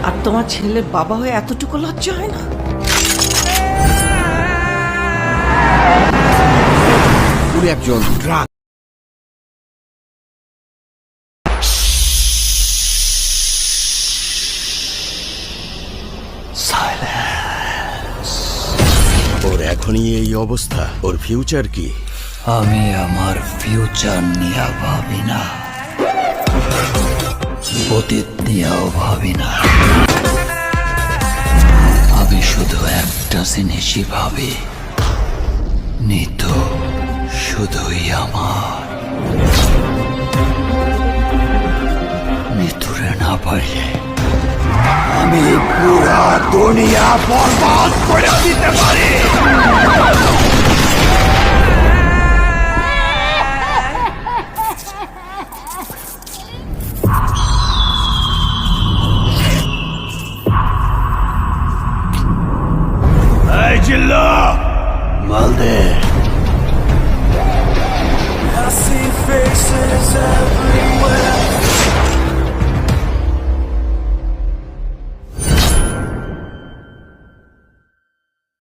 আর তোমার ছেলের বাবা হয়ে এতটুকু লজ্জা হয় না? উনি একজন ড্রাগ। ওর এখনই এই অবস্থা, ওর ফিউচার কি? আমি আমার ফিউচার নিয়ে ভাবি না, অতীত নিয়েও ভাবি না। আমি শুধু একটা জিনিসই ভাবি, নিতু শুধুই আমার। নিতুরে না পারলে আমি পুরা দুনিয়া বরবাদ করে দিতে পারি। এই জিল্লা, মাল দে।